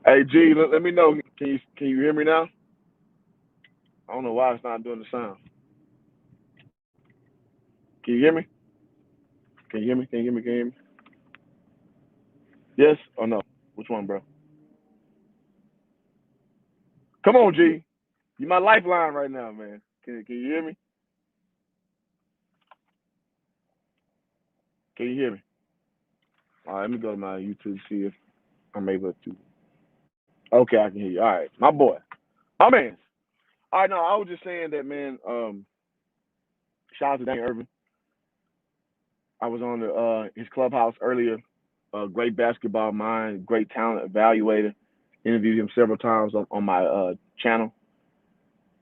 Hey G, let me know. Can you hear me now? I don't know why it's not doing the sound. Can you hear me? Can you hear me? Can you hear me? Can you hear me? Yes or no? Which one, bro? Come on, G. You my lifeline right now, man. Can you hear me? Can you hear me? All right, let me go to my YouTube see if I'm able to. Okay, I can hear you. All right, my boy, my man. All right, no, I was just saying that, man. Shout out to Danny Irvin. I was on his clubhouse earlier. Great basketball mind, great talent evaluator. Interviewed him several times on my channel,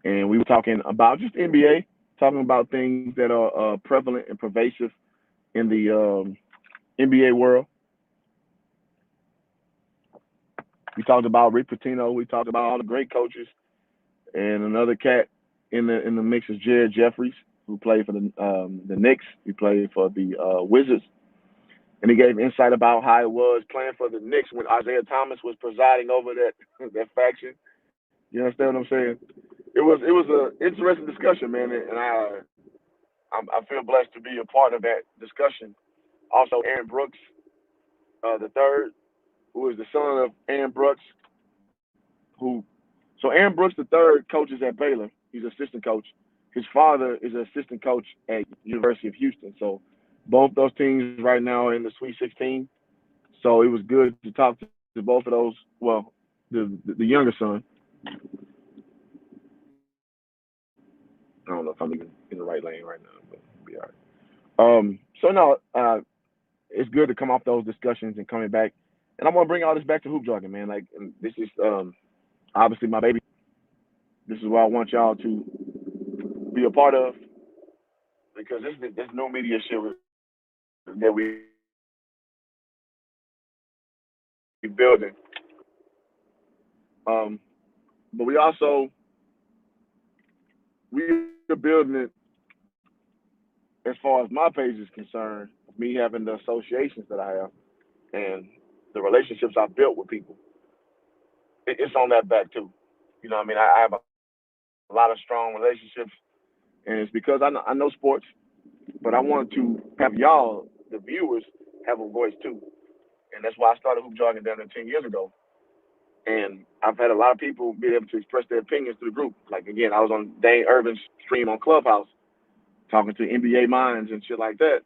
and we were talking about just NBA, talking about things that are prevalent and pervasive in the NBA world. We talked about Rick Pitino. We talked about all the great coaches, and another cat in the mix is Jared Jeffries, who played for the Knicks. He played for the Wizards, and he gave insight about how it was playing for the Knicks when Isaiah Thomas was presiding over that that faction. You understand what I'm saying? It was an interesting discussion, man, and I feel blessed to be a part of that discussion. Also, Aaron Brooks, the third, who is the son of Aaron Brooks, who so Aaron Brooks the third coaches at Baylor. He's assistant coach. His father is an assistant coach at University of Houston. So both those teams right now are in the Sweet 16. So it was good to talk to both of those. Well, the younger son. I don't know if I'm even in the right lane right now, but it'll be all right. So no, it's good to come off those discussions and coming back. And I'm gonna bring all this back to hoop jargon, man. Like this is obviously my baby. This is what I want y'all to be a part of because this new media shit that we building. Um, but we also we are building it as far as my page is concerned. Me having the associations that I have and the relationships I've built with people, it's on that back too. You know what I mean? I have a lot of strong relationships, and it's because I know sports, but I want to have y'all, the viewers, have a voice too. And that's why I started Hoop Jargon down there 10 years ago. And I've had a lot of people be able to express their opinions through the group. Like, again, I was on Dane Irvin's stream on Clubhouse talking to NBA minds and shit like that,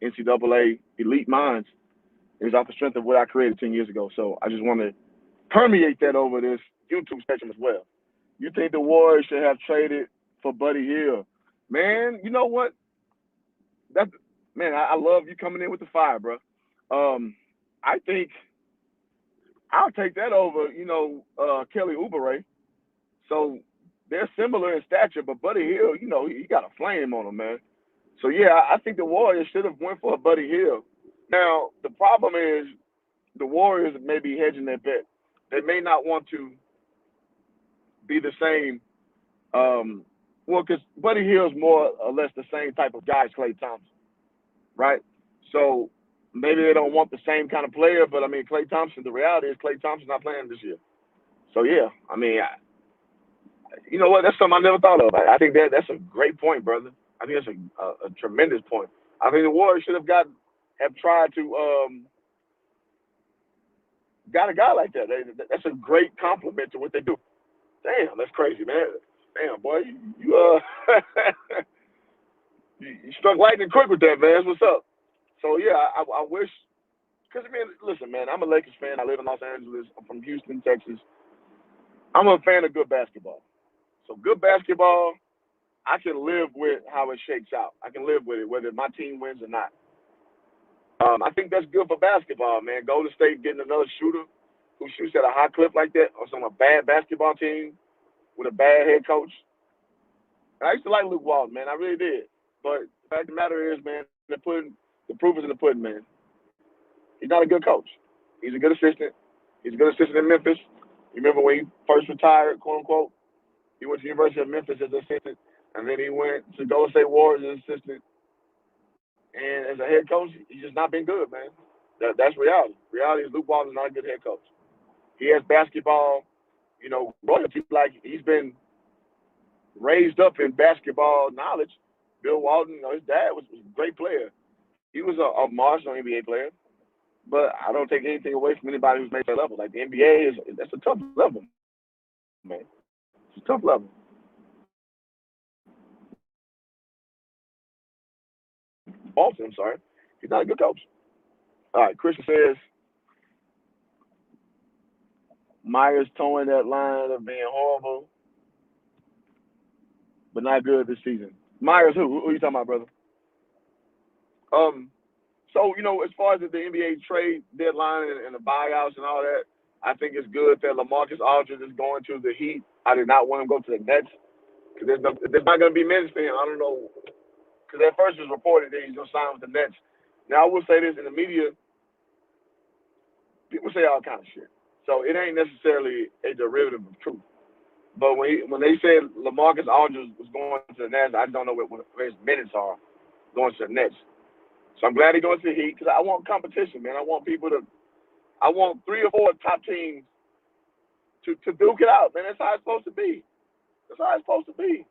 NCAA elite minds. It was off the strength of what I created 10 years ago. So I just want to permeate that over this YouTube spectrum as well. You think the Warriors should have traded for Buddy Hield? Man, you know what? That man, I love you coming in with the fire, bro. I think I'll take that over, Kelly Oubre. So they're similar in stature, but Buddy Hield, he got a flame on him, man. So yeah, I think the Warriors should have went for a Buddy Hield. Now the problem is the Warriors may be hedging their bet. They may not want to be the same. Well, because Buddy Hield's more or less the same type of guy as Klay Thompson, right? So maybe they don't want the same kind of player, but I mean, Klay Thompson. The reality is Klay Thompson's not playing this year. So yeah, I mean, you know what? That's something I never thought of. I think that's a great point, brother. I think that's a tremendous point. I think the Warriors should have tried to got a guy like that. That's a great compliment to what they do. Damn, that's crazy, man. Damn, boy, you struck lightning quick with that, man. What's up? So yeah, I wish because I mean, listen, man, I'm a Lakers fan. I live in Los Angeles. I'm from Houston, Texas. I'm a fan of good basketball. So good basketball, I can live with how it shakes out. I can live with it, whether my team wins or not. I think that's good for basketball, man. Golden State getting another shooter who shoots at a high clip like that, or some a bad basketball team with a bad head coach. And I used to like Luke Walton, man. I really did. But the fact of the matter is, man, the proof is in the pudding, man. He's not a good coach. He's a good assistant. He's a good assistant in Memphis. You remember when he first retired, quote unquote? He went to the University of Memphis as an assistant, and then he went to Golden State Warriors as an assistant. And as a head coach, he's just not been good, man. That's reality. Reality is Luke Walton's not a good head coach. He has basketball, royalty. Like he's been raised up in basketball knowledge. Bill Walton, his dad was a great player. He was a marginal NBA player, but I don't take anything away from anybody who's made that level. Like the NBA that's a tough level, man. It's a tough level. Boston, I'm sorry, he's not a good coach. All right, Christian says Myers towing that line of being horrible, but not good this season. Myers, who are you talking about, brother? Um, so as far as the NBA trade deadline and the buyouts and all that, I think it's good that LaMarcus Aldridge is going to the Heat. I did not want him to go to the Nets because there's not going to be minutes for him. I don't know because at first it was reported that he's going to sign with the Nets. Now I will say this: in the media, people say all kind of shit, so it ain't necessarily a derivative of truth. But when they said LaMarcus Aldridge was going to the Nets, I don't know what his minutes are going to the Nets. So I'm glad he's going to the Heat because I want competition, man. I want 3 or 4 top teams to duke it out, man. That's how it's supposed to be. That's how it's supposed to be.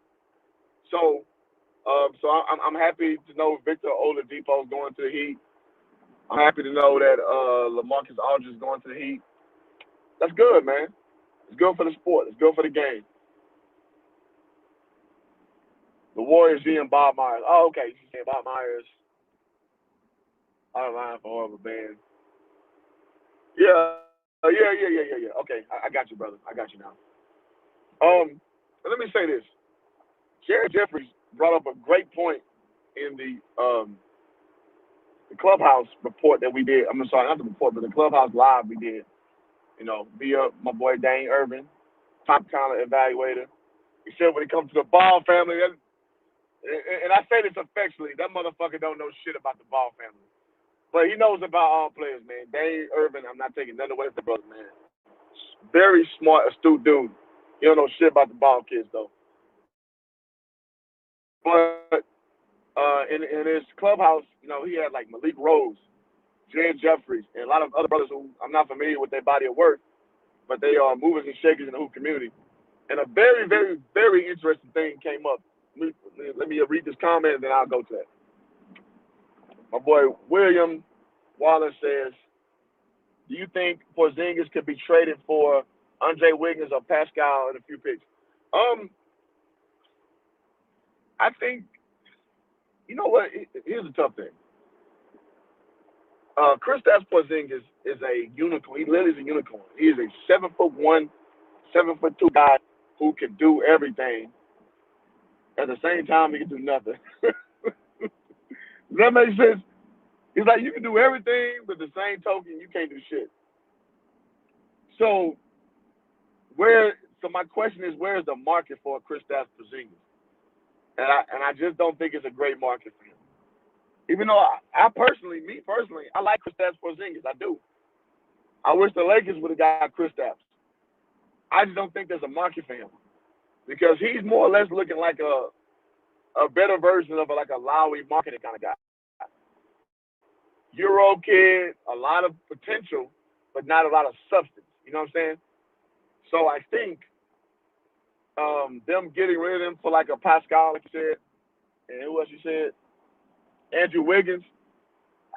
So, I'm happy to know Victor Oladipo is going to the Heat. I'm happy to know that LaMarcus Aldridge is going to the Heat. That's good, man. It's good for the sport. It's good for the game. The Warriors and Bob Myers. Oh, okay. You saying Bob Myers out of line for horrible band. Yeah. Yeah. Okay, I got you, brother. I got you now. Let me say this. Jared Jeffries brought up a great point in the clubhouse report that we did. I'm sorry, not the report, but the clubhouse live we did. Via my boy Dane Irvin, top kind of evaluator. He said when it comes to the Ball family, and I say this affectionately, that motherfucker don't know shit about the Ball family. But he knows about all players, man. Dane Irvin, I'm not taking nothing away from the brother, man. Very smart, astute dude. He don't know shit about the Ball kids, though. But in his clubhouse, he had like Malik Rose, Jared Jeffries, and a lot of other brothers who I'm not familiar with their body of work, but they are movers and shakers in the hoop community. And a very, very, very interesting thing came up. Let me read this comment and then I'll go to that. My boy William Wallace says, "Do you think Porzingis could be traded for Andre Wiggins or Pascal in a few picks?" I think you know what. Here's the tough thing. Kristaps Porzingis is a unicorn. He literally is a unicorn. He is a 7'1", 7'2" guy who can do everything. At the same time, he can do nothing. Does that make sense? He's like, you can do everything, but the same token, you can't do shit. So my question is, where is the market for Kristaps Porzingis? And I just don't think it's a great market for him. Even though me personally, I like Kristaps Porzingis. I do. I wish the Lakers would have got Kristaps. I just don't think there's a market for him because he's more or less looking like a better version of like a Lowry marketing kind of guy. Euro kid, a lot of potential, but not a lot of substance. You know what I'm saying? So I think them getting rid of him for like a Pascal, like you said, and who else you said? Andrew Wiggins.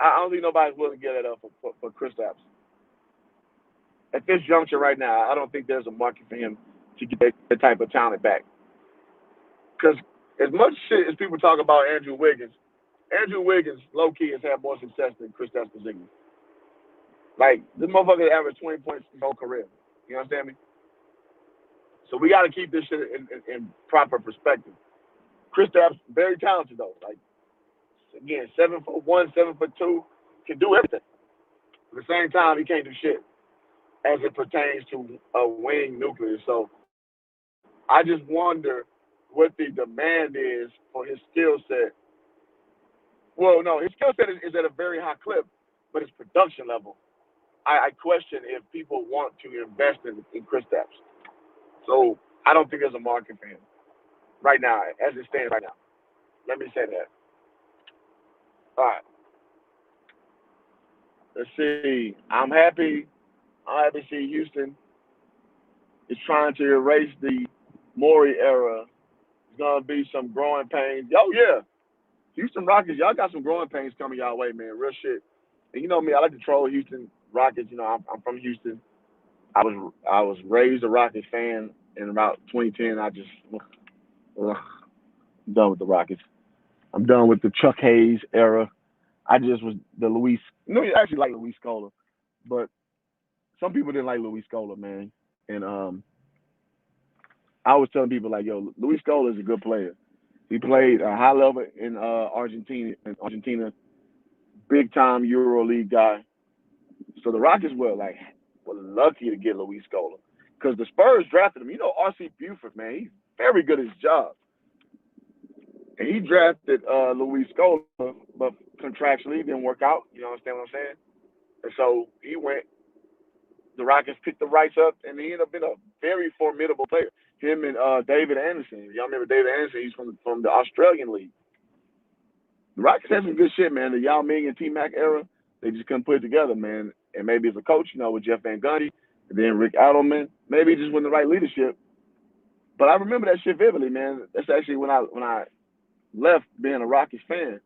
I don't think nobody's willing to get it up for Kristaps. At this juncture right now, I don't think there's a market for him to get that type of talent back. Because as much shit as people talk about Andrew Wiggins low key has had more success than Kristaps Porzingis. Like this motherfucker averaged 20 points his whole career. You understand me? So we got to keep this shit in proper perspective. Kristaps very talented though. Like again, 7'1", 7'2", can do everything. At the same time, he can't do shit as it pertains to a winning nucleus. So I just wonder what the demand is for his skill set. Well, no, his skill set is at a very high clip, but his production level, I question if people want to invest in Kristaps. So I don't think there's a market for him right now, as it stands right now. Let me say that. All right. Let's see. I'm happy. I'm happy to see Houston is trying to erase the Maury era. It's gonna be some growing pains. Oh yeah, Houston Rockets, y'all got some growing pains coming y'all way, man. Real shit. And you know me, I like to troll Houston Rockets. You know, I'm from Houston. I was raised a Rockets fan. In about 2010, I just I'm done with the Rockets. I'm done with the Chuck Hayes era. I just was the Luis. No, you actually like Luis Scola, but some people didn't like Luis Scola, man. And I was telling people like, yo, Luis Scola is a good player. He played a high level in Argentina. Big time Euro League guy. So the Rockets were lucky to get Luis Scola because the Spurs drafted him. You know, R.C. Buford, man, he's very good at his job, and he drafted Luis Scola, but contractually it didn't work out. You understand what I'm saying? And so he went. The Rockets picked the rights up, and he ended up being a very formidable player. Him and David Anderson. Y'all remember David Anderson? He's from the Australian League. The Rockets had some good shit, man. The Yao Ming and T Mac era, they just couldn't put it together, man. And maybe as a coach, with Jeff Van Gundy, and then Rick Adelman, maybe just wasn't the right leadership. But I remember that shit vividly, man. That's actually when I left being a Rockets fan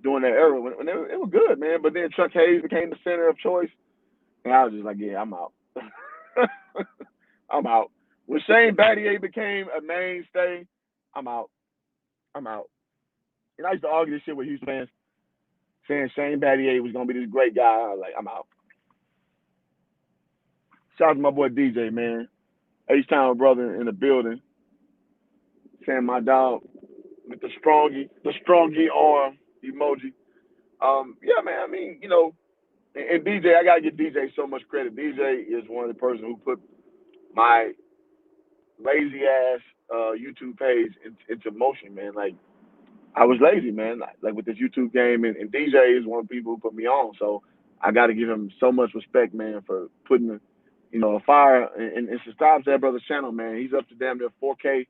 during that era when it was good, man. But then Chuck Hayes became the center of choice, and I was just like, yeah, I'm out. I'm out. When Shane Battier became a mainstay, I'm out. I'm out. And I used to argue this shit with Houston fans, saying Shane Battier was gonna be this great guy. I was like, I'm out. Shout out to my boy DJ, man. H-Town brother in the building, saying my dog with the strongy arm emoji. Yeah, man. I mean, and DJ, I gotta give DJ so much credit. DJ is one of the person who put my lazy ass YouTube page into motion, man. Like I was lazy, man. Like with this YouTube game, and DJ is one of the people who put me on. So I got to give him so much respect, man, for putting, a fire and subscribe to that brother's channel, man. He's up to damn near 4K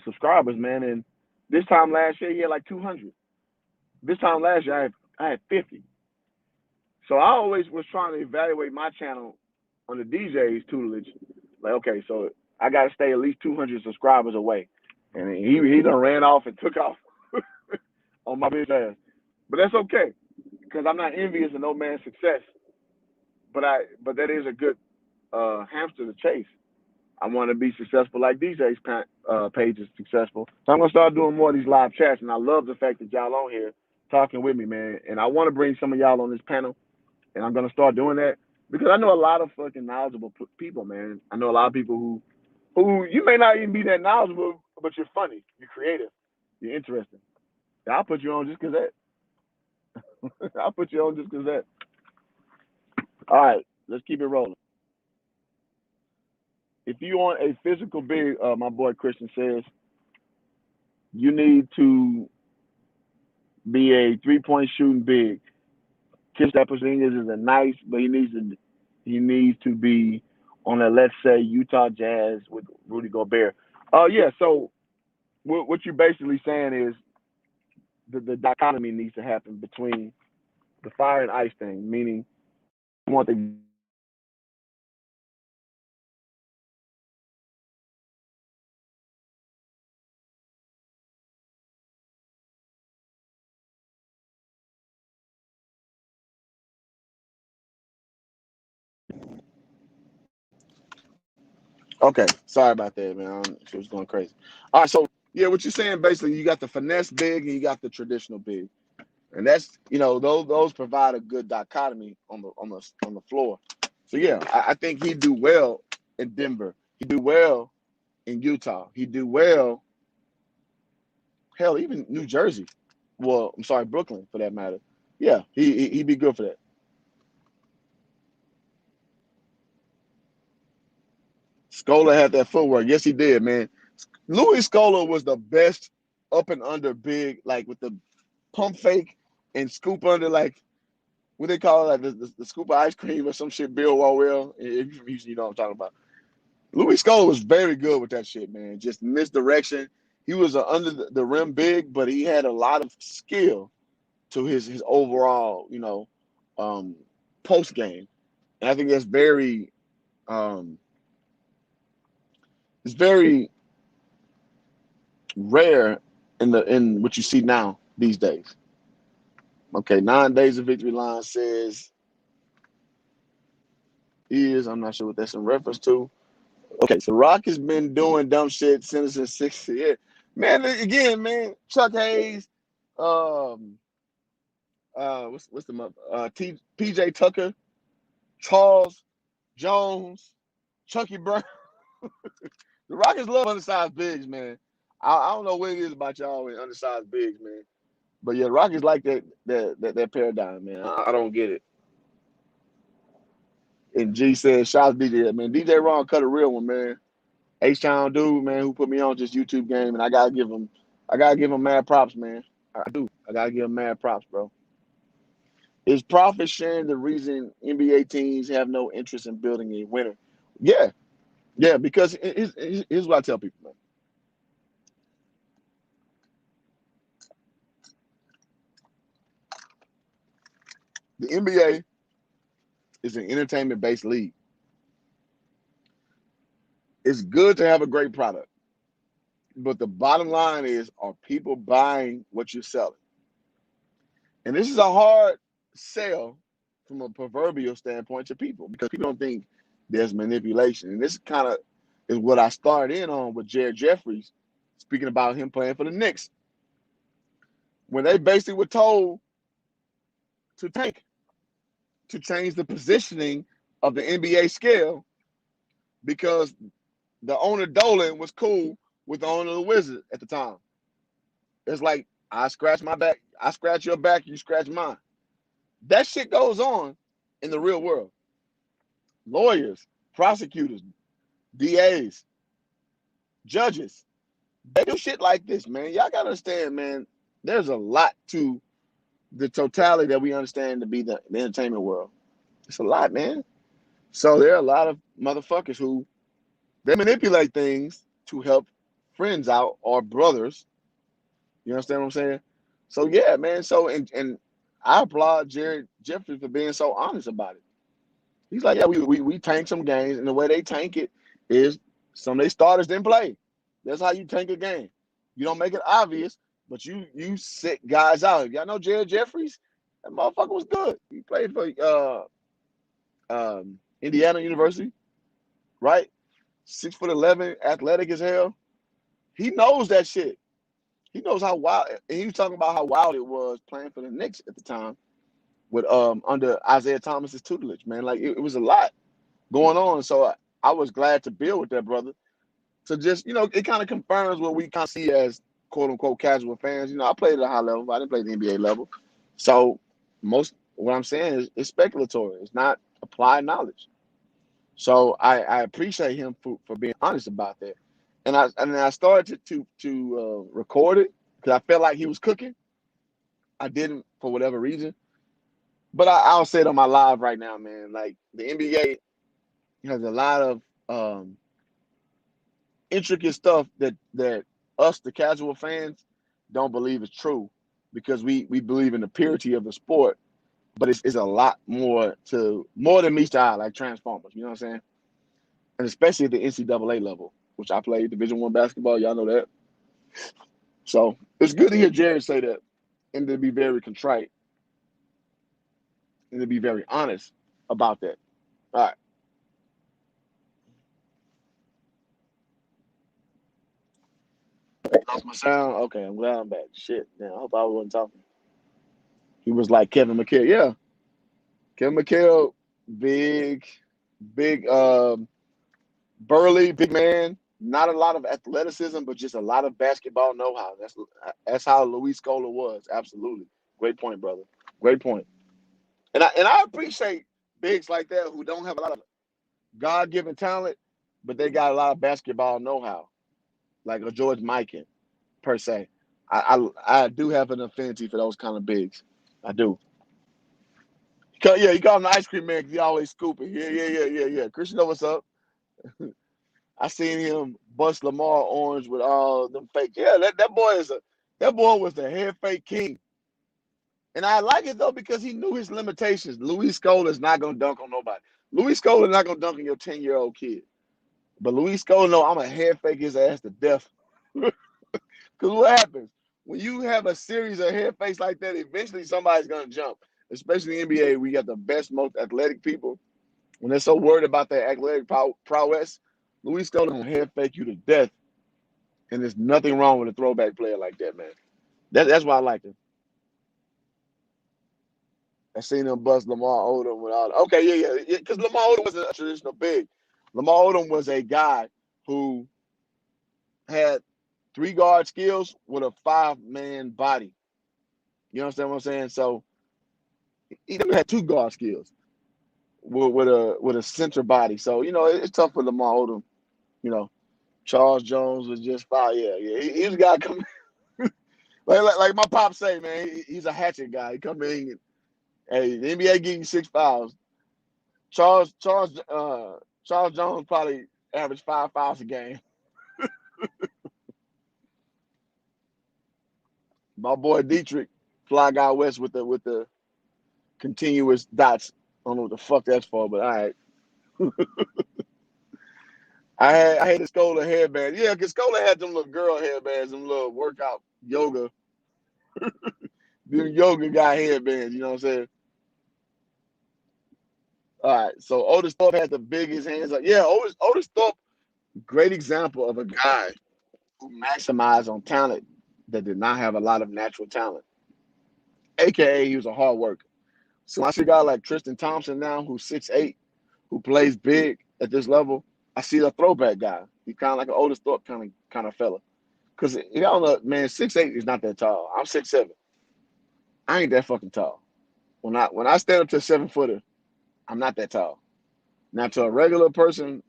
subscribers, man. And this time last year, he had like 200. This time last year, I had 50. So I always was trying to evaluate my channel on the DJ's tutelage. Like, okay, so I got to stay at least 200 subscribers away. And he done ran off and took off on my bitch ass. But that's okay because I'm not envious of no man's success. But that is a good hamster to chase. I want to be successful like DJ's page is successful. So I'm gonna start doing more of these live chats, and I love the fact that y'all on here talking with me, man. And I want to bring some of y'all on this panel, and I'm gonna start doing that because I know a lot of fucking knowledgeable people, man. I know a lot of people who you may not even be that knowledgeable, but you're funny, you're creative, you're interesting. And I'll put you on just because that. I'll put you on just because that. All right, let's keep it rolling. If you want a physical big, my boy Christian says, you need to be a 3-point shooting big. Kristaps Porzingis is a nice, but he needs to be on a, let's say, Utah Jazz with Rudy Gobert. Oh yeah, so what you're basically saying is the dichotomy needs to happen between the fire and ice thing, meaning you want the. Okay, sorry about that, man. She was going crazy. All right, so yeah, what you're saying basically, you got the finesse big and you got the traditional big, and that's those provide a good dichotomy on the floor. So yeah, I think he'd do well in Denver. He'd do well in Utah. He'd do well, hell, even New Jersey. Well, I'm sorry, Brooklyn for that matter. Yeah, he'd be good for that. Scola had that footwork. Yes, he did, man. Louis Scola was the best up and under big, like with the pump fake and scoop under, like what they call it, like the scoop of ice cream or some shit. Bill Wallwell, if you from Houston, you know what I'm talking about. Louis Scola was very good with that shit, man. Just misdirection. He was an under the rim big, but he had a lot of skill to his overall, um, post game. And I think that's very it's very rare in what you see now these days. Okay, 9 days of victory line says I'm not sure what that's in reference to. Okay, so Rock has been doing dumb shit since the 60s. Yeah. Man, again, man, Chuck Hayes, um, what's the PJ Tucker, Charles Jones, Chucky Brown. The Rockets love undersized bigs, man. I don't know what it is about y'all with undersized bigs, man. But yeah, Rockets like that paradigm, man. I don't get it. And G said, "Shout out to DJ, man. DJ Ron cut a real one, man. H-Town dude, man, who put me on this YouTube game, and I gotta give him mad props, man. I do. I gotta give him mad props, bro. Is profit sharing the reason NBA teams have no interest in building a winner? Yeah, yeah. Because here's what I tell people, man. The NBA is an entertainment-based league. It's good to have a great product, but the bottom line is, are people buying what you're selling? And this is a hard sell from a proverbial standpoint to people because people don't think there's manipulation. And this kind of is what I started in on with Jared Jeffries, speaking about him playing for the Knicks. When they basically were told to tank, to change the positioning of the NBA scale because the owner Dolan was cool with the owner of the Wizards at the time. It's like, I scratch my back, I scratch your back, you scratch mine. That shit goes on in the real world. Lawyers, prosecutors, DAs, judges, they do shit like this, man. Y'all gotta understand, man, there's a lot to the totality that we understand to be the entertainment world. It's a lot, man. So there are a lot of motherfuckers who they manipulate things to help friends out or brothers. You understand what I'm saying? So yeah, man. So and I applaud Jared Jeffries for being so honest about it. He's like, yeah, we tank some games, and the way they tank it is some of their starters didn't play. That's how you tank a game. You don't make it obvious, but you sit guys out. Y'all know Jared Jeffries? That motherfucker was good. He played for Indiana University, right? 6'11", athletic as hell. He knows that shit. He knows how wild. And he was talking about how wild it was playing for the Knicks at the time with under Isaiah Thomas's tutelage, man. Like it was a lot going on. So I was glad to build with that brother. So just, it kind of confirms what we kind of see as quote unquote casual fans. I played at a high level, but I didn't play at the NBA level. So what I'm saying is it's speculatory. It's not applied knowledge. So I appreciate him for being honest about that. And I started to record it because I felt like he was cooking. I didn't for whatever reason. But I'll say it on my live right now, man. Like the NBA has a lot of intricate stuff that us, the casual fans, don't believe is true because we believe in the purity of the sport. But it's a lot more than meets the eye, like Transformers. You know what I'm saying? And especially at the NCAA level, which I played Division I basketball. Y'all know that. So it's good to hear Jared say that and to be very contrite and to be very honest about that. All right. Lost my sound. Okay, I'm glad I'm back. Shit, man. I hope I wasn't talking. He was like Kevin McHale. Yeah, Kevin McHale, big, big, burly, big man. Not a lot of athleticism, but just a lot of basketball know-how. That's how Luis Scola was. Absolutely, great point, brother. Great point. And I appreciate bigs like that who don't have a lot of God-given talent, but they got a lot of basketball know-how, like a George Mikan per se. I do have an affinity for those kind of bigs. I do. Yeah, you call him the ice cream man because he always scooping. Yeah. Christian, know what's up? I seen him bust Lamar Orange with all them fake. Yeah, that boy was the head fake king. And I like it though because he knew his limitations. Luis Scola is not gonna dunk on nobody. Luis Scola not gonna dunk on your 10-year-old kid. But Luis Scola know I'm a head fake his ass to death. Because what happens? When you have a series of head fakes like that, eventually somebody's gonna jump. Especially in the NBA, we got the best, most athletic people. When they're so worried about their athletic prowess, Luis Scola gonna head fake you to death. And there's nothing wrong with a throwback player like that, man. That's why I like him. I seen him bust Lamar Odom with all. Okay, yeah. Because Lamar Odom wasn't a traditional big. Lamar Odom was a guy who had 3 guard skills with a 5-man body. You understand what I'm saying? So he never had 2 guard skills with a center body. So it's tough for Lamar Odom. You know, Charles Jones was just fire. Yeah. He was a guy coming like my pop say, man. He's a hatchet guy. He come in. Hey, the NBA getting 6 fouls. Charles Jones probably averaged 5 fouls a game. My boy Dietrich, fly guy West with the continuous dots. I don't know what the fuck that's for, but all right. I had a Scola headband. Yeah, because Scola had them little girl headbands, them little workout yoga, them yoga guy headbands. You know what I'm saying? All right. So Otis Thorpe had the biggest hands. Yeah, Otis Thorpe, great example of a guy who maximized on talent that did not have a lot of natural talent. AKA, he was a hard worker. So I see a guy like Tristan Thompson now, who's 6'8", who plays big at this level. I see a throwback guy. He's kind of like an Otis Thorpe kind of fella. Because y'all know, man, 6'8" is not that tall. I'm 6'7". I ain't that fucking tall. When I stand up to a 7-footer, I'm not that tall. Now to a regular person,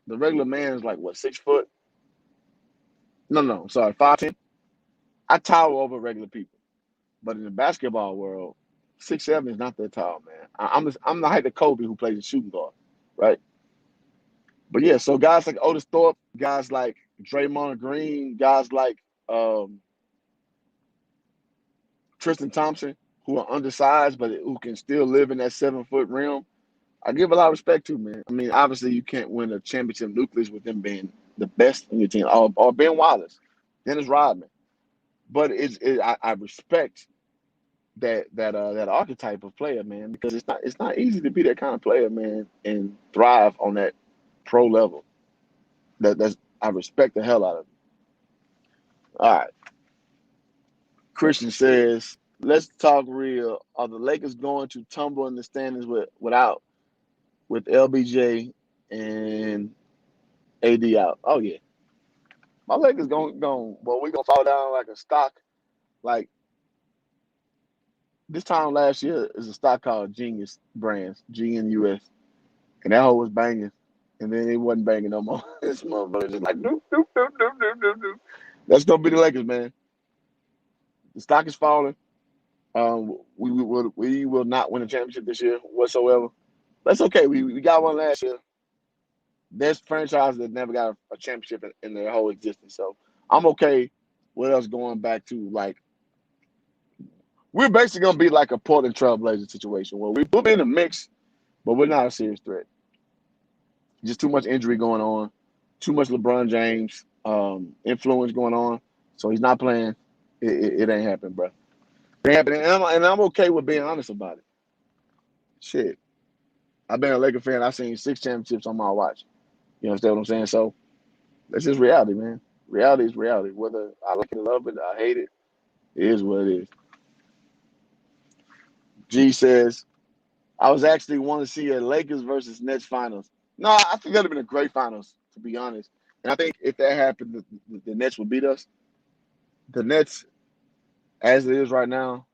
the regular man is like what, 6 foot? No, sorry, 5'10". I tower over regular people. But in the basketball world, 6'7" is not that tall, man. I'm the height of Kobe who plays a shooting guard, right? But yeah, so guys like Otis Thorpe, guys like Draymond Green, guys like um, Tristan Thompson, who are undersized but who can still live in that 7-foot realm, I give a lot of respect to, man. I mean, obviously you can't win a championship nucleus with them being the best in your team, or Ben Wallace, Dennis Rodman. But I respect that archetype of player, man, because it's not easy to be that kind of player, man, and thrive on that pro level. That's I respect the hell out of it. All right. Christian says, let's talk real. Are the Lakers going to tumble in the standings with LBJ and AD out? Oh yeah. My Lakers going well, we gonna fall down like a stock. Like this time last year is a stock called Genius Brands, GNUS. And that hoe was banging. And then it wasn't banging no more. This motherfucker just like doop, doop, doop, doop, doop, doop, doop. That's gonna be the Lakers, man. The stock is falling. We will not win a championship this year whatsoever. That's okay. We got one last year. There's franchises that never got a championship in their whole existence. So I'm okay with us going back to like we're basically gonna be like a Portland Trailblazer situation where we'll be in the mix, but we're not a serious threat. Just too much injury going on, too much LeBron James influence going on. So he's not playing. It ain't happening, bro. It ain't happening, and I'm okay with being honest about it. Shit, I've been a Laker fan. I've seen 6 championships on my watch. You understand what I'm saying? So that's just reality, man. Reality is reality. Whether I like it, love it, I hate it, it is what it is. G says, I was actually wanting to see a Lakers versus Nets finals. No, I think that'd have been a great finals, to be honest. And I think if that happened, the Nets would beat us. The Nets, as it is right now,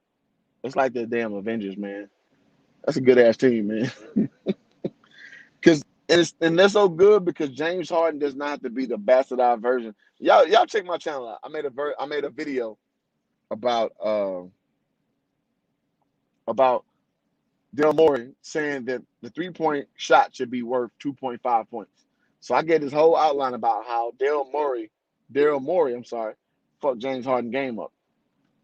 it's like the damn Avengers, man. That's a good ass team, man. Because and they're so good because James Harden does not have to be the bastardized version. Y'all check my channel out. I made a video about about Daryl Morey saying that the 3-point shot should be worth 2.5 points. So I get this whole outline about how Daryl Morey, I'm sorry, fucked James Harden game up.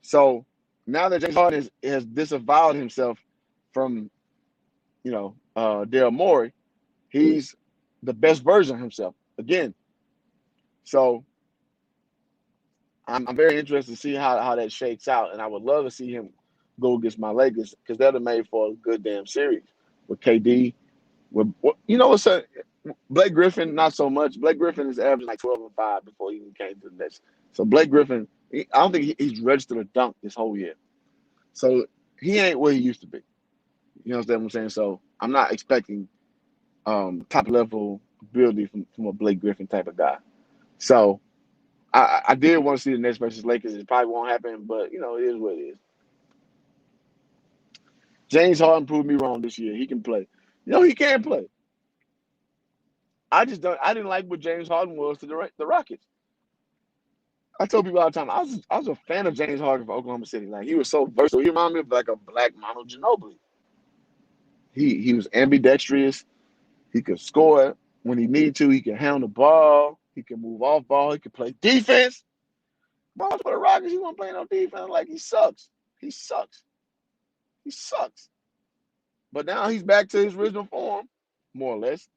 So now that James Harden has disavowed himself from Daryl Morey, He's the best version of himself again. So I'm very interested to see how that shakes out, and I would love to see him go against my Lakers because they're made for a good damn series with KD. With you know what's Blake Griffin, not so much. Blake Griffin is averaging like 12 and 5 before he even came to the Nets. So Blake Griffin, I don't think he's registered a dunk this whole year. So he ain't where he used to be. You understand what I'm saying? So I'm not expecting top level ability from a Blake Griffin type of guy. So I did want to see the Nets versus Lakers. It probably won't happen, but you know, it is what it is. James Harden proved me wrong this year. He can play. You know, he can play. I just don't. I didn't like what James Harden was to the Rockets. I told people all the time I was a fan of James Harden for Oklahoma City. Like he was so versatile. He reminded me of like a black Manu Ginobili. He was ambidextrous. He could score when he needed to. He could handle the ball. He could move off ball. He could play defense. Balls for the Rockets. He wasn't playing no defense. Like he sucks. He sucks. He sucks. But now he's back to his original form, more or less.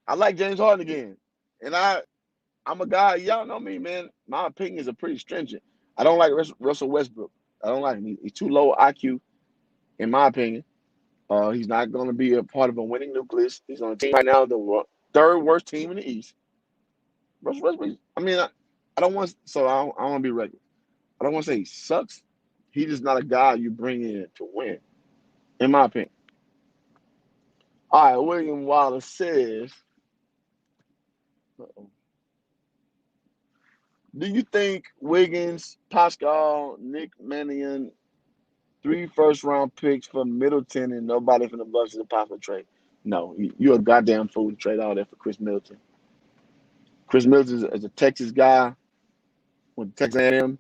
I like James Harden again, and I'm a guy. Y'all know me, man. My opinions are pretty stringent. I don't like Russell Westbrook. I don't like him. He's too low IQ, in my opinion. He's not going to be a part of a winning nucleus. He's on a team right now, the third worst team in the East. Russell Westbrook. I mean, I don't want. So I don't want to be regular. I don't want to say he sucks. He's just not a guy you bring in to win, in my opinion. All right, William Wallace says, uh-oh. Do you think Wiggins, Pascal, Nick Mannion, 3 first-round picks for Middleton and nobody from the Bucks is a possible trade? No, you're a goddamn fool to trade all that for Chris Middleton. Chris Middleton is a Texas guy with Texas A&M.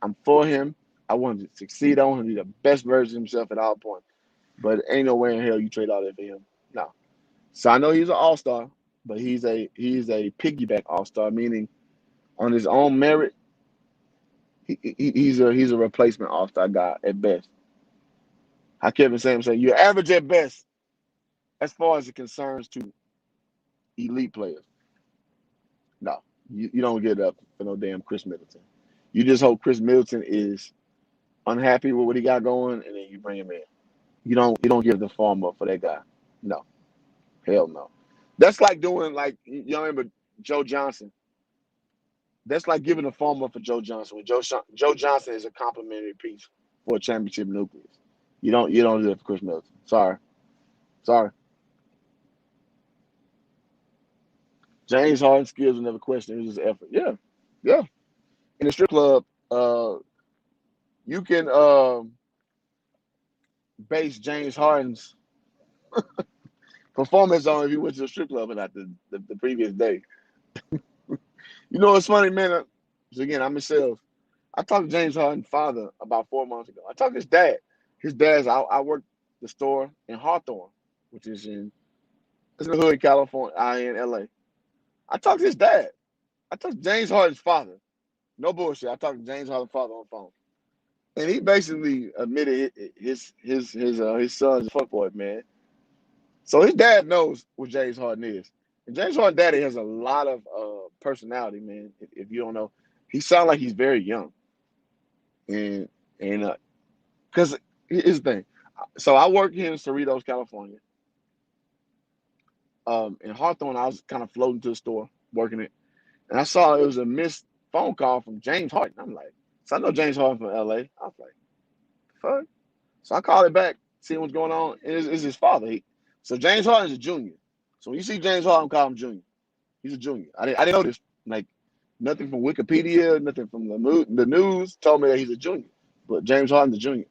I'm for him. I want him to succeed. I want him to be the best version of himself at all points. But ain't no way in hell you trade all that for him. No. So I know he's an all-star, but he's a piggyback all-star, meaning on his own merit, he's a replacement all-star guy at best. How Kevin Samuels say, you're average at best as far as it concerns to elite players. No, you don't get up for no damn Chris Middleton. You just hope Chris Middleton is unhappy with what he got going, and then you bring him in. You don't give the farm up for that guy. No, hell no. That's like doing like you remember Joe Johnson. That's like giving a farm up for Joe Johnson. When Joe Johnson is a complimentary piece for a championship nucleus. You don't do that for Chris Middleton. Sorry. James Harden's skills were never questioned. It was just effort. Yeah. In the strip club, you can base James Harden's performance on if he went to the strip club or not the previous day. You know what's funny, man? So again, I'm in sales. I talked to James Harden's father about 4 months ago. I talked to his dad. I worked the store in Hawthorne, which is in the hood in California, in LA. I talked to his dad. I talked to James Harden's father. No bullshit. I talked to James Harden's father on the phone. And he basically admitted his son's a fuckboy, man. So his dad knows what James Harden is. And James Harden's daddy has a lot of personality, man. If you don't know, he sounds like he's very young. And because here's the thing. So I work here in Cerritos, California. In Hawthorne, I was kind of floating to the store, working it. And I saw it was a missed phone call from James Harden. I'm like, so I know James Harden from LA. I was like, fuck. So I called it back, seeing what's going on. And it's his father. So James Harden's a junior. So when you see James Harden, call him junior. He's a junior. I didn't know this. Like, nothing from Wikipedia, nothing from the news told me that he's a junior. But James Harden's a junior.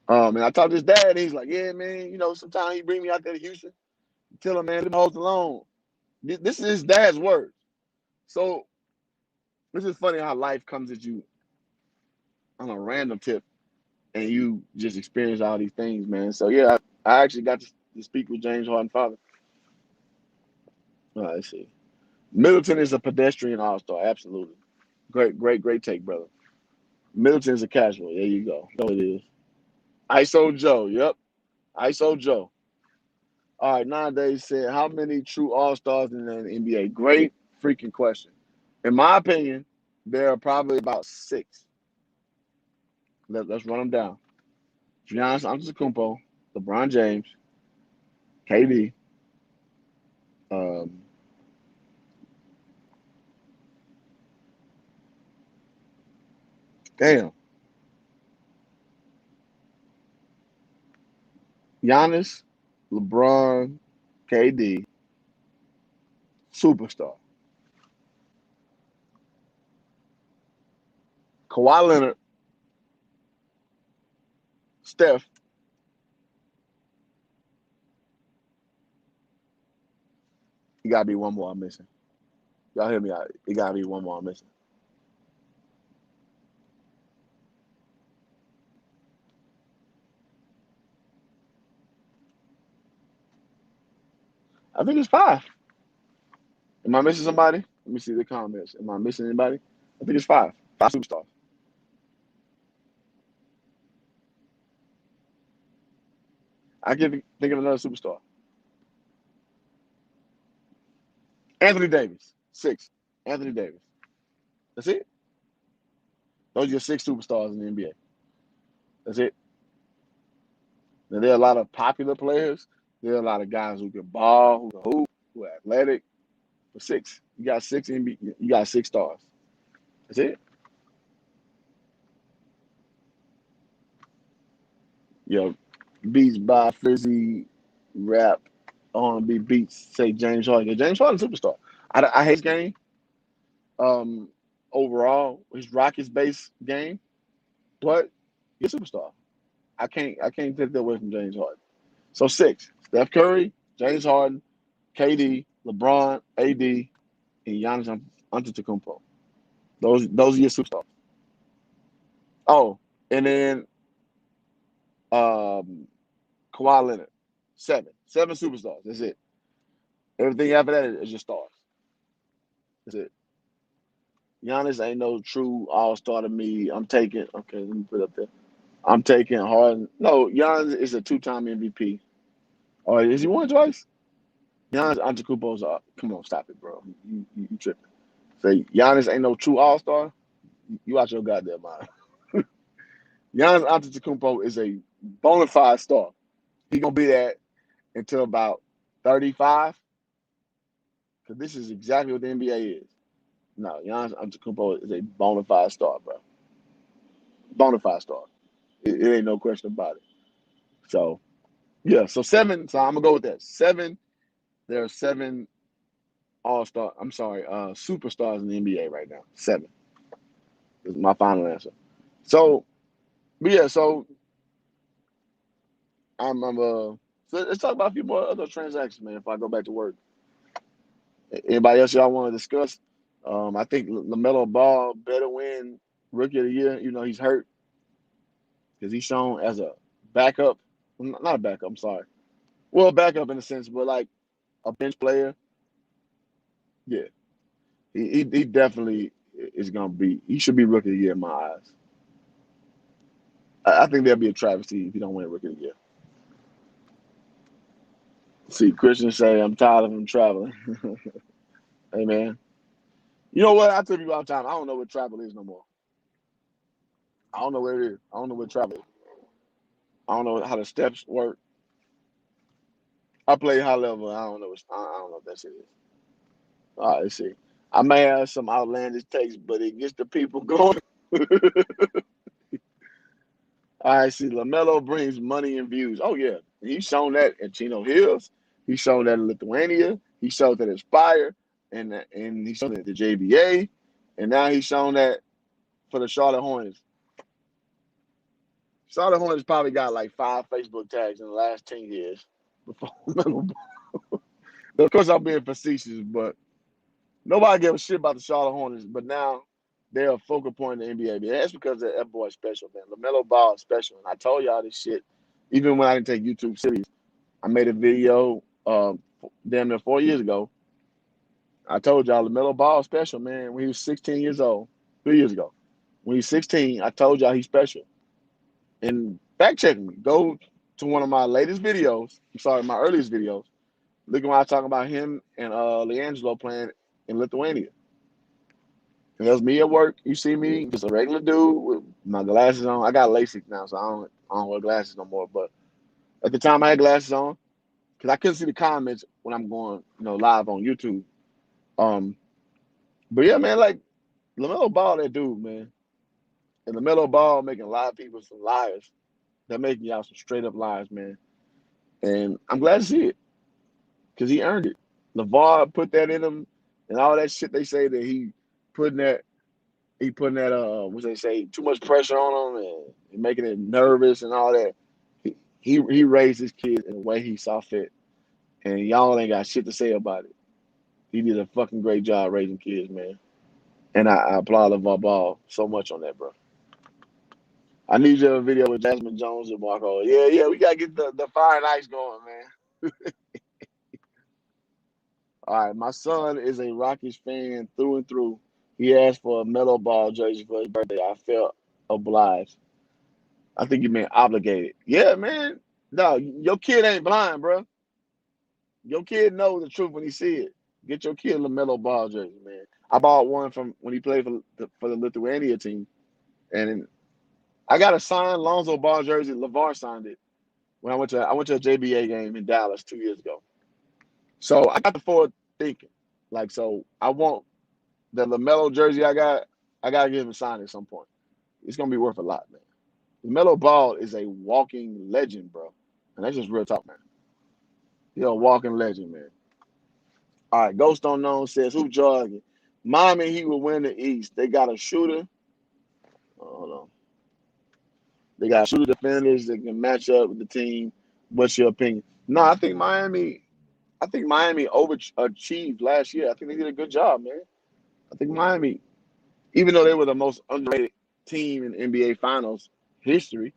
And I talked to his dad, and he's like, yeah, man, sometimes he bring me out there to Houston. Tell him, man, leave him hold alone. This is his dad's words. So this is funny how life comes at you on a random tip, and you just experience all these things, man. So yeah, I actually got to speak with James Harden's father. Let's see. Middleton is a pedestrian all-star, absolutely. Great take, brother. Middleton is a casual. There you go. No, it is. ISO Joe. Yep. ISO Joe. All right, nowadays said, how many true All Stars in the NBA? Great freaking question. In my opinion, there are probably about six. Let's run them down. Giannis Antetokounmpo, LeBron James, KD, um, damn, Giannis, LeBron, KD, superstar. Kawhi Leonard, Steph. You gotta be one more I'm missing. Y'all hear me out. It gotta be one more I'm missing. I think it's five. Am I missing somebody? Let me see the comments. Am I missing anybody? I think it's five. Five superstars. I can think of another superstar. Anthony Davis. Six. Anthony Davis. That's it. Those are your six superstars in the NBA. That's it. Now, there are a lot of popular players. There are a lot of guys who can ball, who can hoop, who are athletic. But six. You got six NBA. You got six stars. That's it. Yo, beats by Frizzy, rap, R&B beats, say James Harden. Yeah, James Harden superstar. I hate his game. Um, overall, his Rockets based game, but he's a superstar. I can't take that away from James Harden. So six: Steph Curry, James Harden, KD, LeBron, AD, and Giannis Antetokounmpo. Those are your superstars. Oh, and then um, Kawhi Leonard, seven superstars. That's it. Everything after that is just stars. That's it. Giannis ain't no true all star to me. I'm taking. Okay, let me put it up there. I'm taking Harden. No, Giannis is a two-time MVP. Or is he won twice? Giannis Antetokounmpo's come on, stop it, bro. You tripping. Say Giannis ain't no true all star. You out your goddamn mind. Giannis Antetokounmpo is a bona fide star. He gonna be that until about 35. Because this is exactly what the NBA is. No, Giannis Antetokounmpo is a bona fide star, bro. Bona fide star. It ain't no question about it. So yeah, so seven. So I'm gonna go with that. Seven. There are seven all star. I'm sorry, superstars in the NBA right now. Seven is my final answer. So, but yeah, so so let's talk about a few more other transactions, man. If I go back to work, anybody else y'all want to discuss? I think Lamelo Ball better win Rookie of the Year. You know he's hurt because he's shown as a backup, not a backup. I'm sorry. Well, backup in a sense, but like a bench player. Yeah, he definitely is gonna be. He should be Rookie of the Year in my eyes. I think there'll be a travesty if he don't win Rookie of the Year. See, Christian say, I'm tired of him traveling. Hey, man. You know what? I tell you all the time, I don't know what travel is no more. I don't know where it is. I don't know what travel is. I don't know how the steps work. I play high level. I don't know what that shit is. All right, let's see. I may have some outlandish takes, but it gets the people going. All right, see, LaMelo brings money and views. Oh, yeah. He's shown that at Chino Hills. He's shown that in Lithuania. He showed that at Spire. And he showed that at the JBA. And now he's shown that for the Charlotte Hornets. Charlotte Hornets probably got like 5 Facebook tags in the last 10 years. Before LaMelo Ball. Of course, I'm being facetious, but nobody gave a shit about the Charlotte Hornets. But now they're a focal point in the NBA. Man. That's because that boy's special, man. LaMelo Ball is special. And I told y'all this shit even when I didn't take YouTube serious. I made a video damn near 4 years ago. I told y'all LaMelo Ball is special, man, when he was 16 years old, 3 years ago. When he's 16, I told y'all he's special. And fact check me. Go to one of my latest videos. I'm sorry, my earliest videos. Look at when I talk about him and Leangelo playing in Lithuania. And that's me at work. You see me, just a regular dude with my glasses on. I got LASIK now, so I don't wear glasses no more. But at the time, I had glasses on because I couldn't see the comments when I'm going, live on YouTube. Um, but yeah, man, like LaMelo Ball, that dude, man, and LaMelo Ball making a lot of people some liars. They're making y'all some straight up liars, man. And I'm glad to see it because he earned it. LeVar put that in him, and all that shit they say that putting that putting that what they say, too much pressure on him and making it nervous and all that. He raised his kids in the way he saw fit, and y'all ain't got shit to say about it. He did a fucking great job raising kids, man. And I applaud LeVar Ball so much on that, bro. I need you a video with Jasmine Jones and Marco. Yeah, we gotta get the fire and ice going, man. All right, my son is a Rockies fan through and through. He asked for a Melo Ball jersey for his birthday. I felt obliged. I think you meant obligated. Yeah, man. No, your kid ain't blind, bro. Your kid knows the truth when he see it. Get your kid a LaMelo Ball jersey, man. I bought one from when he played for the Lithuania team, and I got a signed Lonzo Ball jersey. LeVar signed it when I went to a JBA game in Dallas 2 years ago. So I got the forward thinking, like, so I want the LaMelo jersey I gotta get him signed at some point. It's gonna be worth a lot, man. LaMelo Ball is a walking legend, bro, and that's just real talk, man. He's a walking legend, man. All right, Ghost Unknown says, who jogging? Miami, he will win the East. They got a shooter. Hold on. They got shooter defenders that can match up with the team. What's your opinion? No, I think Miami overachieved last year. I think they did a good job, man. I think Miami, even though they were the most underrated team in NBA Finals history,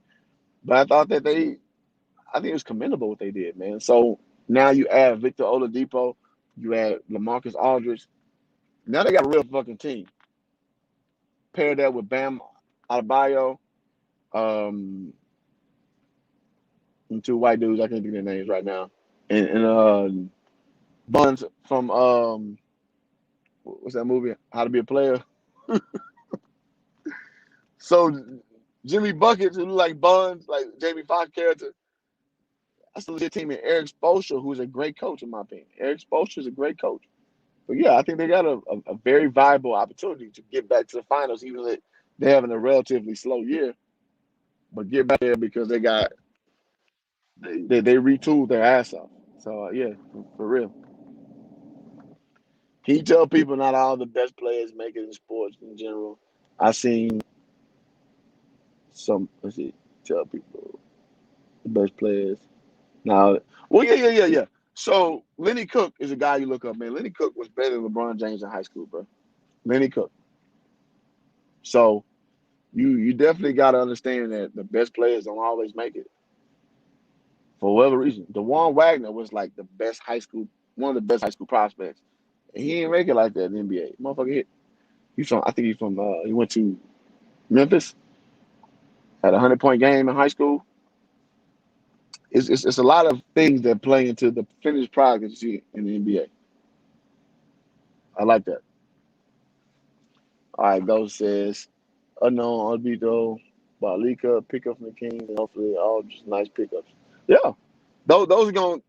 but I thought that I think it was commendable what they did, man. So now you add Victor Oladipo, you add LaMarcus Aldridge. Now they got a real fucking team. Pair that with Bam Adebayo, and two white dudes. I can't think of their names right now. And Buns from what's that movie? How to Be a Player. So Jimmy Buckets, who look like Buns, like Jamie Foxx character. That's a legit team. And Eric Spoelstra, who's a great coach in my opinion. Eric Spoelstra is a great coach. But yeah, I think they got a very viable opportunity to get back to the finals, even though they're having a relatively slow year. But get back there because they retooled their ass off. So yeah, for real. Can you tell people not all the best players make it in sports in general? I seen let's see, tell people the best players. Now, well, yeah. So Lenny Cook is a guy you look up, man. Lenny Cook was better than LeBron James in high school, bro. Lenny Cook. So you definitely got to understand that the best players don't always make it for whatever reason. DeJuan Wagner was like one of the best high school prospects, and he didn't make it like that in the NBA. Motherfucker hit. He went to Memphis, had a 100-point game in high school. It's a lot of things that play into the finished product that you see in the NBA. I like that. All right, Ghost says, unknown, Albito, Balika, pickup from the Kings, and hopefully all just nice pickups. Yeah, those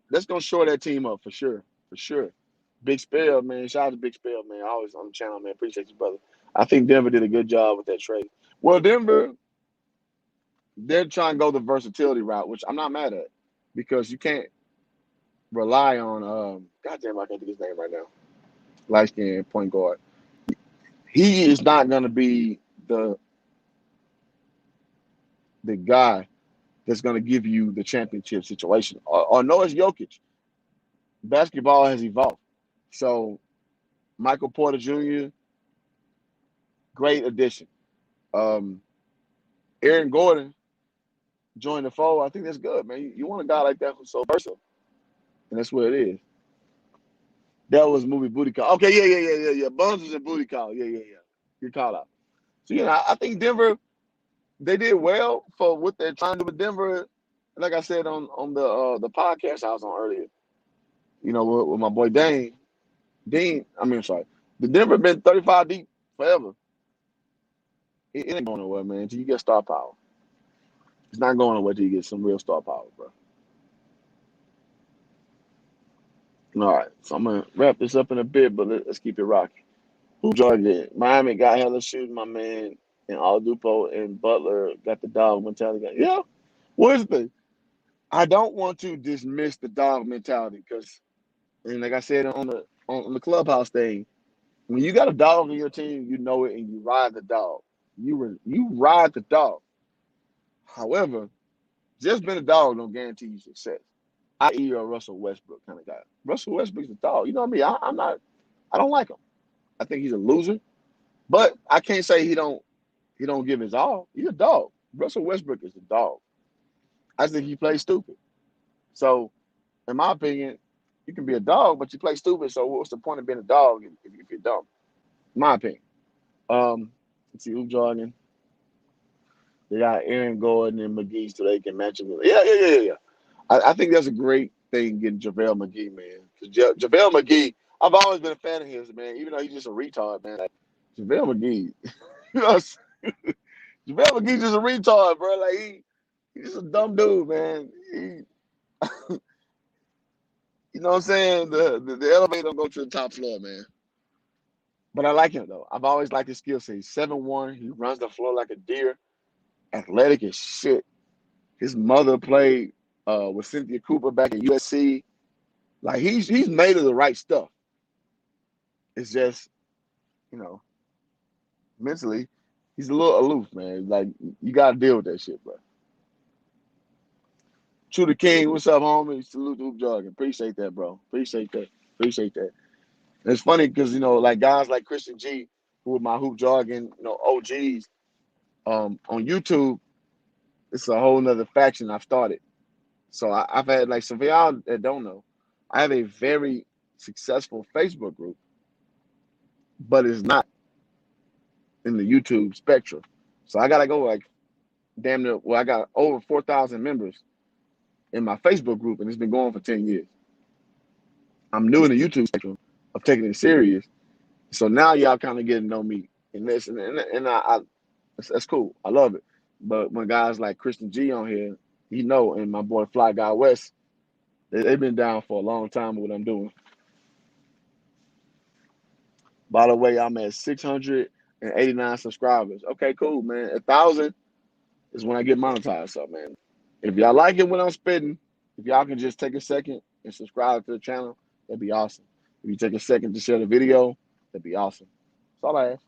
that's gonna shore that team up for sure, for sure. Big Spell, man. Shout out to Big Spell, man. Always on the channel, man. Appreciate you, brother. I think Denver did a good job with that trade. Well, Denver, they're trying to go the versatility route, which I'm not mad at, because you can't rely on goddamn, I can't think of his name right now. Light skinned point guard. He is not gonna be the guy that's gonna give you the championship situation. Or no, it's Jokic. Basketball has evolved. So Michael Porter Jr., great addition. Um, Aaron Gordon joined the fold. I think that's good, man. You want a guy like that who's so versatile, and that's what it is. That was movie Booty Call. Okay, yeah. Buns was in Booty Call. Yeah. Good call out. So I think Denver, they did well for what they're trying to do with Denver. like I said on the podcast I was on earlier, with my boy Dane. Dean, I mean, sorry, the Denver been 35 deep forever. It ain't going nowhere, man. Until you get star power, it's not going nowhere till you get some real star power, bro. All right, so I'm gonna wrap this up in a bit, but let's keep it rocking. Who joined it? Miami got hella shooting, my man, and Oladipo and Butler got the dog mentality. Yeah, what is the thing? I don't want to dismiss the dog mentality because, and like I said on the clubhouse thing, when you got a dog on your team, you know it, and you ride the dog. You ride the dog. However, just being a dog don't guarantee you success. I.e., you're a Russell Westbrook kind of guy. Russell Westbrook's a dog. You know what I mean? I'm not. I don't like him. I think he's a loser. But I can't say he don't give his all. He's a dog. Russell Westbrook is a dog. I think he plays stupid. So, in my opinion, you can be a dog, but you play stupid. So, what's the point of being a dog if you're dumb? In my opinion. Let's see who's joining. They got Aaron Gordon and McGee so they can match him. Yeah. I think that's a great thing getting JaVale McGee, man. Because JaVale McGee, I've always been a fan of his, man. Even though he's just a retard, man. Like JaVale McGee, you know, JaVale McGee just a retard, bro. Like he's just a dumb dude, man. You know what I'm saying? The elevator don't go to the top floor, man. But I like him though. I've always liked his skill set. He's 7'1". He runs the floor like a deer. Athletic as shit. His mother played with Cynthia Cooper back at USC. Like he's made of the right stuff. It's just, you know, mentally, he's a little aloof, man. Like you gotta deal with that shit, bro. True the King, what's up, homie? Salute to Hoop Jargon. Appreciate that, bro. Appreciate that. Appreciate that. And it's funny because like guys like Christian G, who are my Hoop Jargon, OGs, on YouTube, it's a whole nother faction I've started. So I've had like some of y'all that don't know, I have a very successful Facebook group, but it's not in the YouTube spectrum. So I gotta go like damn near. Well, I got over 4,000 members in my Facebook group, and it's been going for 10 years. I'm new in the YouTube spectrum of taking it serious. So now y'all kind of getting to know me and this and I that's cool. I love it. But when guys like Christian G on here, and my boy Fly Guy West, they've been down for a long time with what I'm doing. By the way, I'm at 689 subscribers. Okay, cool, man. 1,000 is when I get monetized. So, man, if y'all like it when I'm spitting, if y'all can just take a second and subscribe to the channel, that'd be awesome. If you take a second to share the video, that'd be awesome. That's all I ask.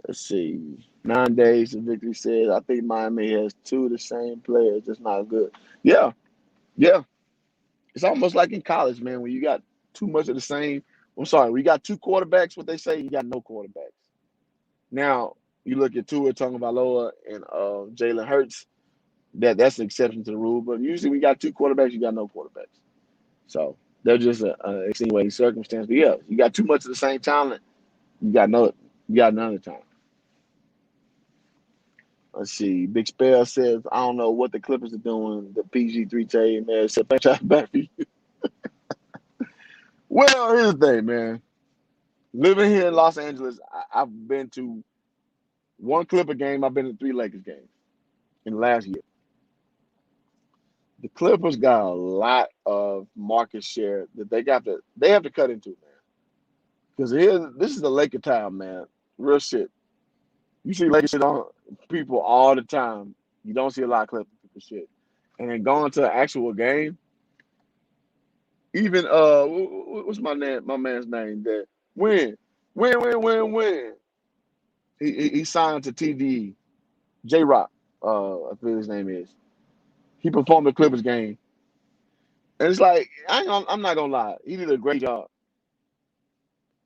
Let's see. 9 days of victory says, I think Miami has two of the same players. That's not good. Yeah, yeah. It's almost like in college, man, when you got too much of the same. I'm sorry, we got two quarterbacks. What they say, you got no quarterbacks. Now you look at Tua Tagovailoa and Jalen Hurts. That's an exception to the rule, but usually we got two quarterbacks. You got no quarterbacks. So they're just an extenuating circumstance. But yeah, you got too much of the same talent. You got none of the talent. Let's see. Big Spell says, I don't know what the Clippers are doing. The PG3 team, man. Franchise back for you. Well, here's the thing, man. Living here in Los Angeles, I've been to one Clipper game. I've been to 3 Lakers games in the last year. The Clippers got a lot of market share that they have to cut into, man. Because this is the Laker time, man. Real shit. You see Laker shit on people all the time. You don't see a lot of Clipper people shit. And then going to an actual game, even what's my man's name that win. He signed to TD J Rock, I think his name is. He performed the Clippers game. And it's like, I'm not gonna lie, he did a great job.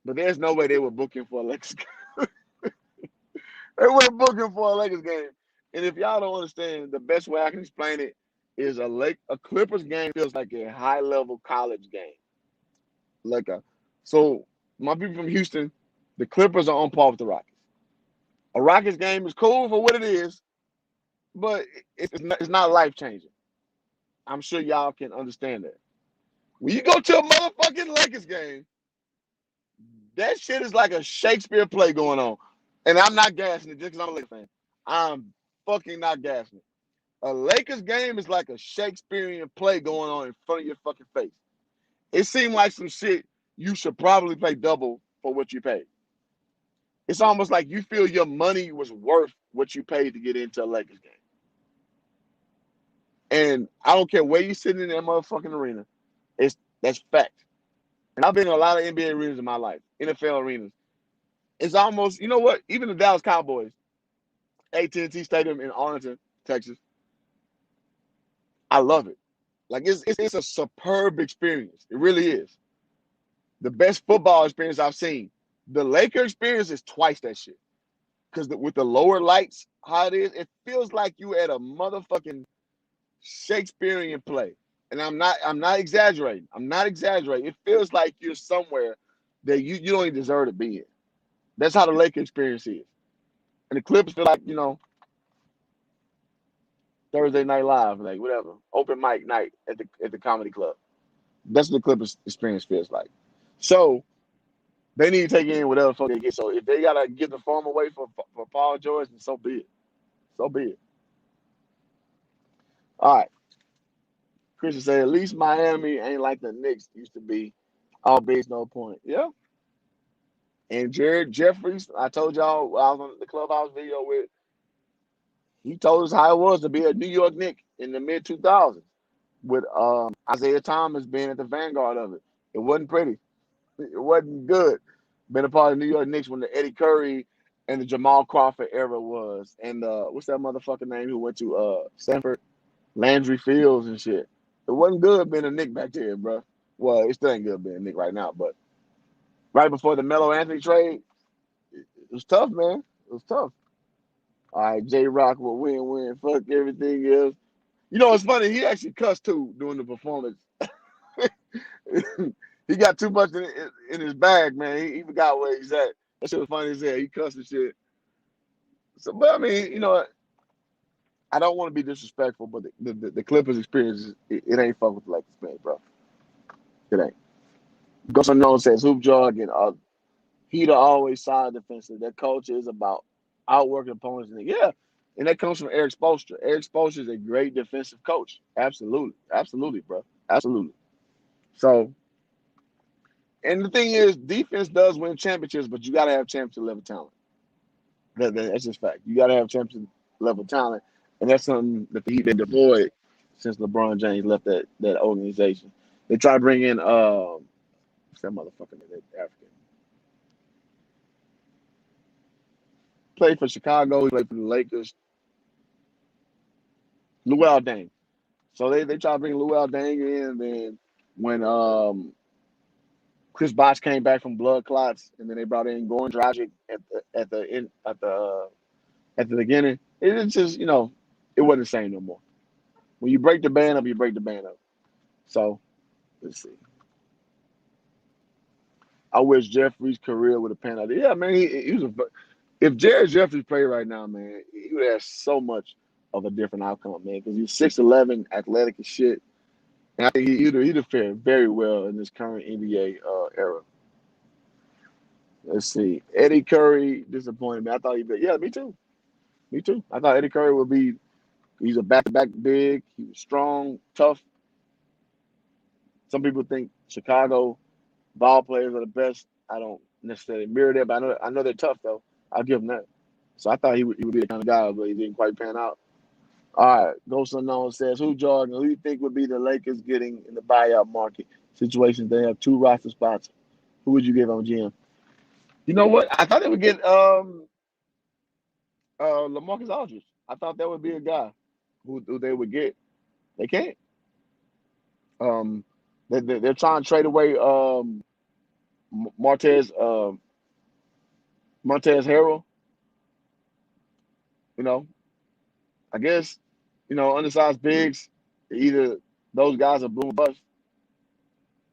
But there's no way they were booking for a Lakers game. They weren't booking for a Lakers game. And if y'all don't understand, the best way I can explain it is a Clippers game feels like a high level college game. So my people from Houston, the Clippers are on par with the Rockets. A Rockets game is cool for what it is, but it's not life changing. I'm sure y'all can understand that. When you go to a motherfucking Lakers game, that shit is like a Shakespeare play going on. And I'm not gassing it just because I'm a Lakers fan. I'm fucking not gassing it. A Lakers game is like a Shakespearean play going on in front of your fucking face. It seemed like some shit you should probably pay double for what you paid. It's almost like you feel your money was worth what you paid to get into a Lakers game. And I don't care where you sitting in that motherfucking arena. That's fact. And I've been in a lot of NBA arenas in my life, NFL arenas. It's almost, you know what? Even the Dallas Cowboys, AT&T Stadium in Arlington, Texas, I love it. Like it's a superb experience. It really is. The best football experience I've seen. The Laker experience is twice that shit. Because with the lower lights, how it is, it feels like you at a motherfucking Shakespearean play. And I'm not exaggerating. I'm not exaggerating. It feels like you're somewhere that you don't even deserve to be in. That's how the Laker experience is. And the Clippers feel like, Thursday Night Live, like whatever, open mic night at the comedy club. That's what the Clippers experience feels like. So they need to take in whatever the fuck they get. So if they gotta give the farm away for Paul George, then so be it. So be it. All right. Christian said, at least Miami ain't like the Knicks used to be. All bigs, no point. Yeah. And Jared Jeffries, I told y'all I was on the Clubhouse video with. He told us how it was to be a New York Knick in the mid 2000s with Isaiah Thomas being at the vanguard of it. It wasn't pretty. It wasn't good. Been a part of the New York Knicks when the Eddie Curry and the Jamal Crawford era was. And what's that motherfucker name who went to Stanford? Landry Fields and shit. It wasn't good being a Knick back there, bro. Well, it still ain't good being a Knick right now, but right before the Melo Anthony trade, it was tough, man. It was tough. All right, J Rock will win. Fuck everything else. You know, it's funny. He actually cussed too during the performance. He got too much in his bag, man. He forgot where he's at. That shit was funny as hell. He cussed and shit. So, but I mean, I don't want to be disrespectful, but the Clippers experience, it ain't fuck with the Lakers, man, bro. It ain't. Ghost Unknown says, Hoop Jog and he the always solid defensive. That culture is about outworking opponents. And yeah, and that comes from Eric Spoelstra. Eric Spoelstra is a great defensive coach. Absolutely. Absolutely, bro. Absolutely. So, and the thing is, defense does win championships, but you got to have championship level talent. That's just fact. You got to have championship level talent, and that's something that the Heat been deployed since LeBron James left that organization. They try to bring in what's that motherfucker name? That African played for Chicago. He played for the Lakers. Luol Deng. So they try to bring Luol Deng in. And then when Chris Bosh came back from blood clots, and then they brought in Goran Dragic at the beginning. It's just it wasn't the same no more. When you break the band up, you break the band up. So let's see. I wish Jeffrey's career would have panned out. Yeah, man, he was a. If Jared Jeffries played right now, man, he would have so much of a different outcome, man. Because he's 6'11", athletic as shit, and I think he'd have fared very well in this current NBA era. Let's see. Eddie Curry disappointed me. I thought yeah, me too. Me too. I thought Eddie Curry would be. He's a back-to-back big. He was strong, tough. Some people think Chicago ball players are the best. I don't necessarily mirror that, but I know they're tough though. I'll give him that. So I thought he would be the kind of guy, but he didn't quite pan out. All right, Ghost Unknown says, who Jordan? Who do you think would be the Lakers getting in the buyout market situations? They have 2 roster spots. Who would you give on GM? You know what? I thought they would get LaMarcus Aldridge. I thought that would be a guy who they would get. They can't. Um, they're trying to trade away Martez Montez Harrell. You know, I guess undersized bigs. Either those guys are boom or bust.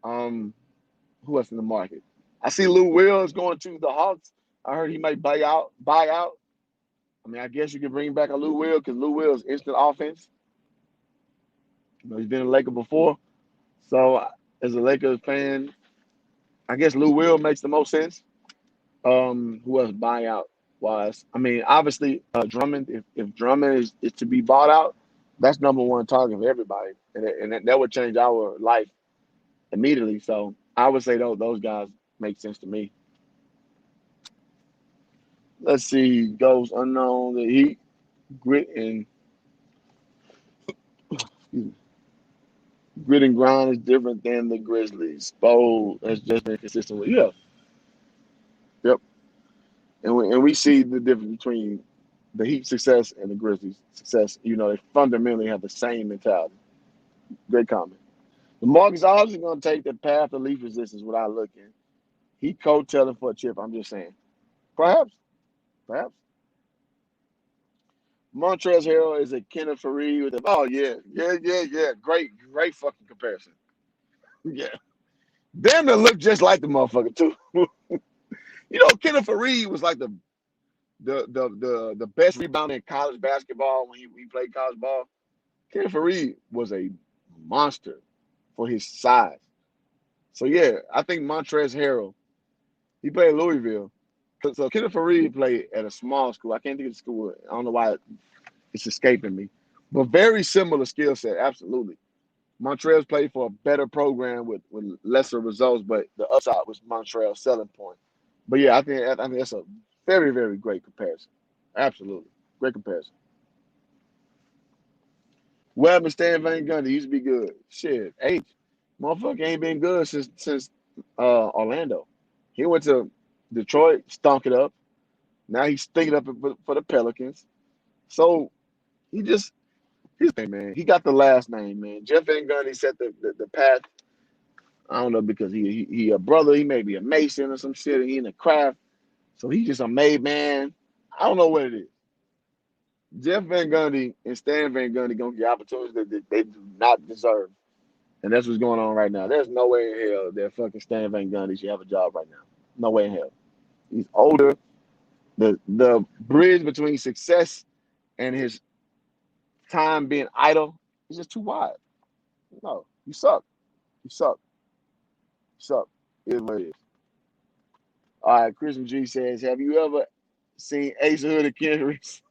Who else in the market? I see Lou Wills going to the Hawks. I heard he might buy out. I mean, I guess you can bring back a Lou Will because Lou Will is instant offense. He's been a Laker before. So, as a Lakers fan, I guess Lou Will makes the most sense. Who else buyout wise? I mean, obviously, Drummond. If Drummond is to be bought out, that's number one target for everybody, and that would change our life immediately. So I would say those guys make sense to me. Let's see, goes unknown. The Heat, grit and grit and grind is different than the Grizzlies. Bold has just been consistent with yep. And we see the difference between the Heat success and the Grizzlies success. They fundamentally have the same mentality. Great comment. The Marcus obviously going to take the path of least resistance without looking. He coattailing for a chip. I'm just saying. Perhaps. Perhaps. Montrezl Harrell is a Kenneth Fareed with him. Oh, yeah. Great fucking comparison. Yeah. Damn, they look just like the motherfucker, too. Kenneth Fareed was like the best rebounder in college basketball when he played college ball. Kenneth Fareed was a monster for his size. So, yeah, I think Montrezl Harrell, he played at Louisville. So Kenneth Fareed played at a small school. I can't think of the school. I don't know why it's escaping me. But very similar skill set, absolutely. Montrez played for a better program with lesser results, but the upside was Montrezl's selling point. But yeah, I think that's a very, very great comparison. Absolutely. Great comparison. Webb and Stan Van Gundy used to be good. Shit, H. Motherfucker ain't been good since Orlando. He went to Detroit, stunk it up. Now he's stinking up for the Pelicans. So he just his name, man. He got the last name, man. Jeff Van Gundy set the path. I don't know because he a brother. He may be a mason or some shit. And he in the craft, so he's just a made man. I don't know what it is. Jeff Van Gundy and Stan Van Gundy gonna get opportunities that they do not deserve, and that's what's going on right now. There's no way in hell that fucking Stan Van Gundy should have a job right now. No way in hell. He's older. The bridge between success and his time being idle is just too wide. No, you suck. You suck. You suck. It is what it is. All right, Christian G says, have you ever seen Ace Hood and Ken Reese?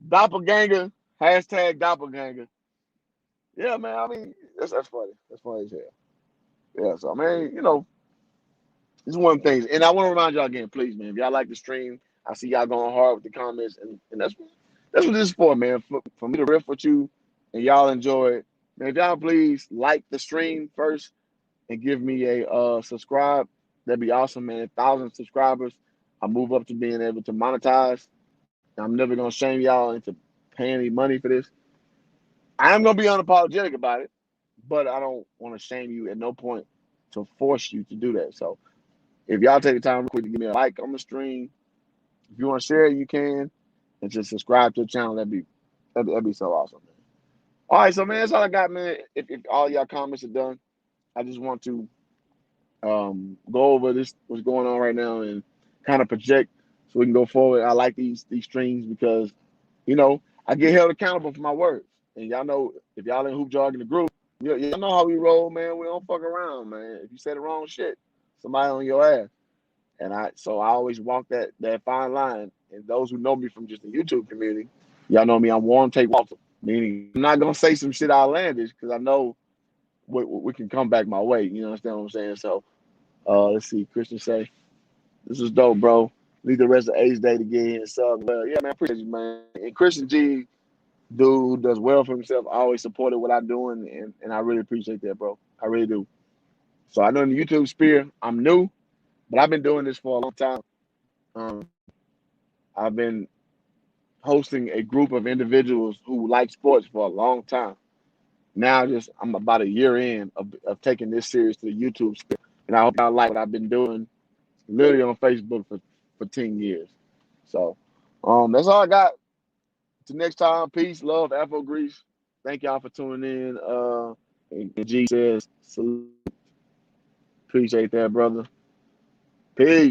Doppelganger. Hashtag doppelganger. Yeah, man. I mean, that's funny. That's funny as hell. Yeah, so, man, this is one of the things. And I want to remind y'all again, please, man, if y'all like the stream, I see y'all going hard with the comments. And that's what this is for, man. For me to riff with you and y'all enjoy it. Man, if y'all please like the stream first and give me a subscribe, that'd be awesome, man. 1,000 subscribers, I move up to being able to monetize. I'm never gonna shame y'all into paying any money for this. I am gonna be unapologetic about it, but I don't want to shame you at no point to force you to do that. So if y'all take the time real quick to give me a like on the stream, if you want to share it, you can, and just subscribe to the channel. That'd be so awesome, man. All right, so man, that's all I got, man. If all y'all comments are done, I just want to go over what's going on right now and kind of project so we can go forward. I like these streams because I get held accountable for my words, and y'all know if y'all in Hoop Jargon the group, y'all know how we roll, man. We don't fuck around, man. If you say the wrong shit, somebody on your ass, and so I always walk that fine line. And those who know me from just the YouTube community, y'all know me. I'm Warren Tate Walter, meaning I'm not gonna say some shit outlandish because I know we can come back my way. You understand what I'm saying? So let's see. Christian say, this is dope, bro. Need the rest of Ace Day to get in and sub. Well, yeah, man, I appreciate you, man. And Christian G, dude, does well for himself. I always supported what I'm doing, and I really appreciate that, bro. I really do. So I know in the YouTube sphere, I'm new, but I've been doing this for a long time. Um, I've been hosting a group of individuals who like sports for a long time. Now, I'm about a year in of taking this series to the YouTube sphere, and I hope y'all like what I've been doing literally on Facebook for 10 years. So that's all I got. Till next time, peace, love, Afro Grease. Thank y'all for tuning in. And G says, salute. Appreciate that, brother. Peace.